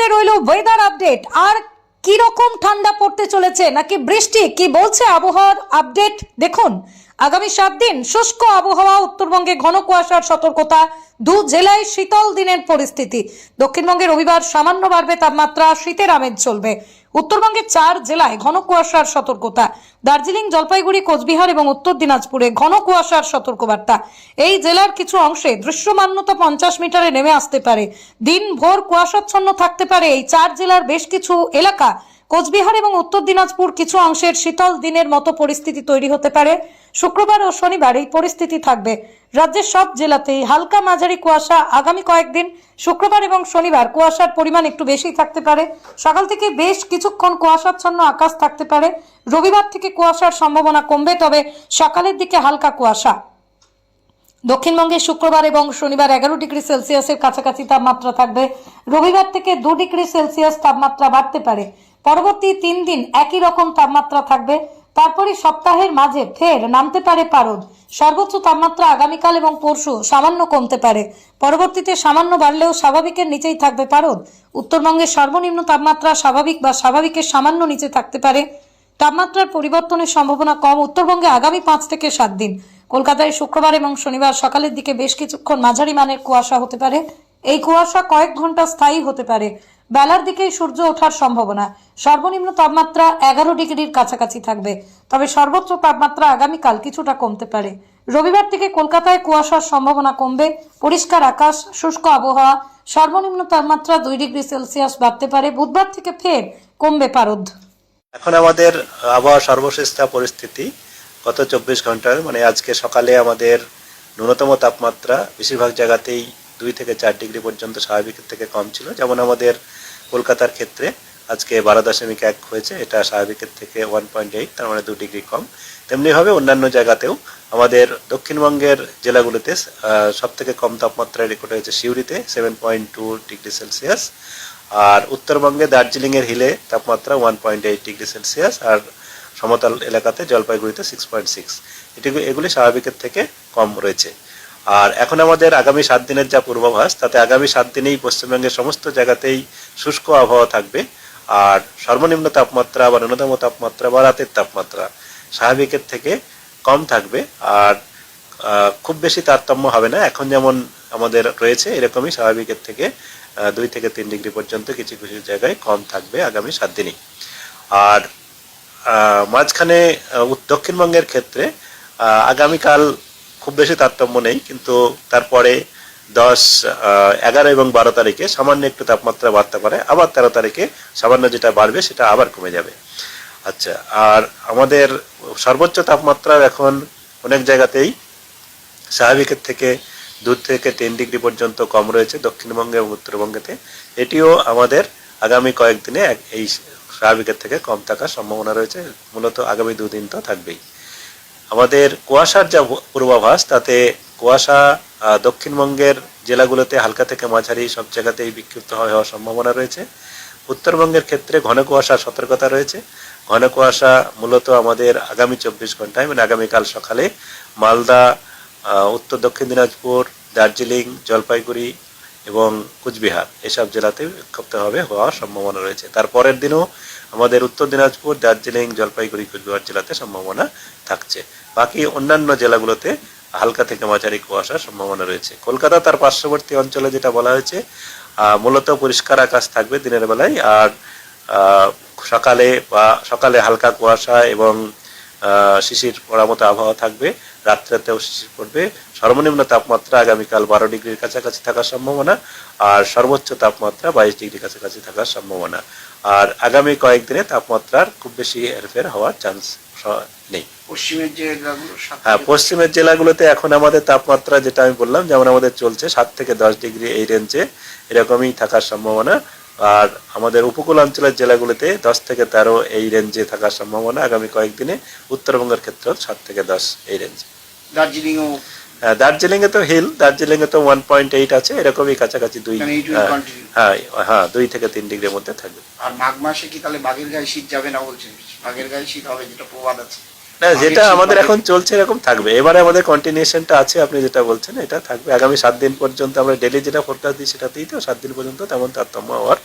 মুহূর্তে রইল weather update. আর কি রকম ঠান্ডা পড়তে চলেছে নাকি বৃষ্টি, কি বলছে আবহাওয়ার আপডেট দেখুন। আগামী 7 দিন শুষ্ক আবহাওয়া, উত্তরবঙ্গে ঘন কুয়াশার সতর্কতা, দু জেলায় শীতল দিনের পরিস্থিতি। দক্ষিণবঙ্গে রবিবার সামান্য বাড়বে তাপমাত্রা, শীতের আমেজ চলবে। উত্তরবঙ্গের 4 জেলায় ঘন কুয়াশার সতর্কতা, দার্জিলিং, জলপাইগুড়ি, কোচবিহার এবং উত্তর দিনাজপুরে ঘন কুয়াশার সতর্কবার্তা। এই জেলার কিছু অংশে দৃশ্যমানতা 50 মিটারে নেমে আসতে পারে। দিনভর কুয়াশাচ্ছন্ন থাকতে পারে এই 4 জেলার বেশ কিছু এলাকা। কোচবিহার এবং উত্তর দিনাজপুর কিছু অংশের শীতল দিনের মতো পরিস্থিতি তৈরি হতে পারে। শুক্রবার ও শনিবার এই পরিস্থিতি থাকবে। রাজ্যের সব জেলাতেই হালকা মাঝারি কুয়াশা আগামী কয়েকদিন। শুক্রবার এবং শনিবার কুয়াশার পরিমাণ একটু বেশি থাকতে পারে। সকাল থেকে বেশ কিছুক্ষণ কুয়াশাচ্ছন্ন আকাশ থাকতে পারে। রবিবার থেকে কুয়াশার সম্ভাবনা কমবে, তবে সকালের দিকে হালকা কুয়াশা। দক্ষিণবঙ্গে শুক্রবার এবং শনিবার 11 ডিগ্রি সেলসিয়াসের কাছাকাছি তাপমাত্রা থাকবে। রবিবার থেকে 2 ডিগ্রি সেলসিয়াস তাপমাত্রা বাড়তে পারে। পরবর্তী 3 দিন একই রকম তাপমাত্রা থাকবে। তারপরে সপ্তাহের মাঝে ফের নামতে পারে পারদ। সর্বোচ্চ তাপমাত্রা আগামীকাল এবং পরশু সামান্য কমতে পারে। পরবর্তীতে সামান্য বাড়লেও স্বাভাবিকের নিচেই থাকবে পারদ। উত্তরবঙ্গের সর্বনিম্ন তাপমাত্রা স্বাভাবিক বা স্বাভাবিকের সামান্য নিচে থাকতে পারে। তাপমাত্রার পরিবর্তনের সম্ভাবনা কম উত্তরবঙ্গে আগামী 5 থেকে 7 দিন। কলকাতায় শুক্রবার এবং শনিবার সকালের দিকে বেশ কিছুক্ষণ মাঝারি মানের কুয়াশা হতে পারে। এই কুয়াশা কয়েক ঘন্টা স্থায়ী হতে পারে। বেলার দিকেই সূর্য ওঠার সম্ভাবনা। সর্বনিম্ন তাপমাত্রা 11 ডিগ্রির কাছাকাছি থাকবে, তবে সর্বোচ্চ তাপমাত্রা আগামীকাল কিছুটা কমতে পারে। রবিবার থেকে কলকাতায় কুয়াশার সম্ভাবনা কমবে। পরিষ্কার আকাশ, শুষ্ক আবহাওয়া। সর্বনিম্ন তাপমাত্রা 2 ডিগ্রি সেলসিয়াস বাড়তে পারে। বুধবার থেকে ফের কমবে পারদ। এখন আমাদের আবহাওয়া সর্বশেষ পরিস্থিতি গত 24 ঘন্টার মানে আজকে সকালে আমাদের ন্যূনতম তাপমাত্রা বেশিরভাগ জায়গাতেই 2 থেকে 4 ডিগ্রি পর্যন্ত স্বাভাবিকের থেকে কম ছিল। যেমন আমাদের কলকাতার ক্ষেত্রে আজকে 12.1 হয়েছে, এটা স্বাভাবিকের থেকে 1.8, তার মানে 2 ডিগ্রি কম। তেমনিভাবে অন্যান্য জায়গাতেও আমাদের দক্ষিণবঙ্গের জেলাগুলোতে সব থেকে কম তাপমাত্রা রেকর্ড হয়েছে সিউড়িতে 7.2 ডিগ্রি সেলসিয়াস, আর উত্তরবঙ্গে দার্জিলিংয়ের হিলে তাপমাত্রা 1.8 ডিগ্রি সেলসিয়াস, আর সমতল এলাকাতে জলপাইগুড়িতে 6.6। এগুলি স্বাভাবিকের থেকে কম রয়েছে। আর এখন আমাদের আগামী 7 দিনের যা পূর্বাভাস, তাতে আগামী 7 দিনেই পশ্চিমবঙ্গের সমস্ত জায়গাতেই শুষ্ক আবহাওয়া থাকবে। আর সর্বনিম্ন তাপমাত্রা বা ন্যূনতম তাপমাত্রা বা রাতের তাপমাত্রা স্বাভাবিকের থেকে কম থাকবে। আর খুব বেশি তারতম্য হবে না, এখন যেমন আমাদের রয়েছে এরকমই স্বাভাবিকের থেকে 2 থেকে 3 ডিগ্রি পর্যন্ত কিছু কিছু জায়গায় কম থাকবে আগামী 7 দিনই। আর মাঝখানে দক্ষিণবঙ্গের ক্ষেত্রে আগামীকাল খুব বেশি তারতম্য নেই, কিন্তু তারপরে 10, 11 এবং 12 তারিখে সামান্য একটু তাপমাত্রা বাড়তে পারে। আবার 13 তারিখে সামান্য যেটা বাড়বে সেটা আবার কমে যাবে। আচ্ছা, আর আমাদের সর্বোচ্চ তাপমাত্রা এখন অনেক জায়গাতেই স্বাভাবিকের থেকে 2 থেকে 3 ডিগ্রি পর্যন্ত কম রয়েছে দক্ষিণবঙ্গে এবং উত্তরবঙ্গেতে। এটিও আমাদের আগামী কয়েকদিনে এই স্বাভাবিকের থেকে কম থাকার সম্ভাবনা রয়েছে। মূলত আগামী 2 দিন তো থাকবেই। আমাদের কুয়াশার যা পূর্বাভাস, তাতে কুয়াশা দক্ষিণবঙ্গের জেলাগুলোতে হালকা থেকে মাঝারি সব জায়গাতেই বিক্ষিপ্ত হওয়ার সম্ভাবনা রয়েছে। উত্তরবঙ্গের ক্ষেত্রে ঘন কুয়াশার সতর্কতা রয়েছে। ঘন কুয়াশা মূলত আমাদের আগামী 24 ঘন্টায় মানে আগামীকাল সকালে মালদা, উত্তর দক্ষিণ দিনাজপুর, দার্জিলিং, জলপাইগুড়ি এবং কুচবিহার এসব জেলাতে বিক্ষিপ্তভাবে হওয়ার সম্ভাবনা রয়েছে। তারপরের দিনও আমাদের উত্তর দিনাজপুর, দার্জিলিং, জলপাইগুড়ি, কুচবিহার জেলাতে সম্ভাবনা থাকছে। বাকি অন্যান্য জেলাগুলোতে হালকা থেকে মাঝারি কুয়াশার সম্ভাবনা রয়েছে। কলকাতা তার পার্শ্ববর্তী অঞ্চলে যেটা বলা হয়েছে, মূলত পরিষ্কার আকাশ থাকবে দিনের বেলায়। আর সকালে হালকা কুয়াশা এবং শিশির পড়ার মতো আবহাওয়া থাকবে। রাত্রেতেও শিশির পড়বে। সর্বনিম্ন তাপমাত্রা আগামীকাল 12 ডিগ্রির কাছাকাছি থাকার সম্ভাবনা, আর সর্বোচ্চ তাপমাত্রা 22 ডিগ্রির কাছাকাছি থাকার সম্ভাবনা। আর আগামী কয়েকদিনে তাপমাত্রার খুব বেশি হেরফের হওয়ার চান্স নেই। পশ্চিমের জেলাগুলোতে এখন আমাদের তাপমাত্রা যেটা আমি বললাম, যেমন আমাদের চলছে 7 থেকে 10 ডিগ্রি এই রেঞ্জে, এরকমই থাকার সম্ভাবনা। আর আমাদের উপকূল অঞ্চলের জেলাগুলোতে 10 থেকে 13 এই রেঞ্জে থাকার সম্ভাবনা আগামী কয়েকদিনে। উত্তরবঙ্গের ক্ষেত্রেও 7 থেকে 10 এই রেঞ্জে। দার্জিলিং এ তো হিল, দার্জিলিং এ তো 1.8 আছে, এরকমই কাছাকাছি 2 থেকে 3 ডিগ্রির মধ্যে থাকবে। আর মাঘ মাসে কি তাহলে বাঘের গায়ে শীত যাবে না বলছেন? বাঘের গায়ে শীত হবে, যেটা প্রবাদ আছে। না, যেটা আমাদের এখন চলছে এরকম থাকবে। এবারে আমাদের কন্টিনিউশনটা আছে, আপনি যেটা বলছেন এটা থাকবে আগামী 7 দিন পর্যন্ত। আমরা ডেইলি যেটা ফোরকাস্ট দিই সেটাতেই তো 7 দিন পর্যন্ত তেমন তারতম্য হওয়ার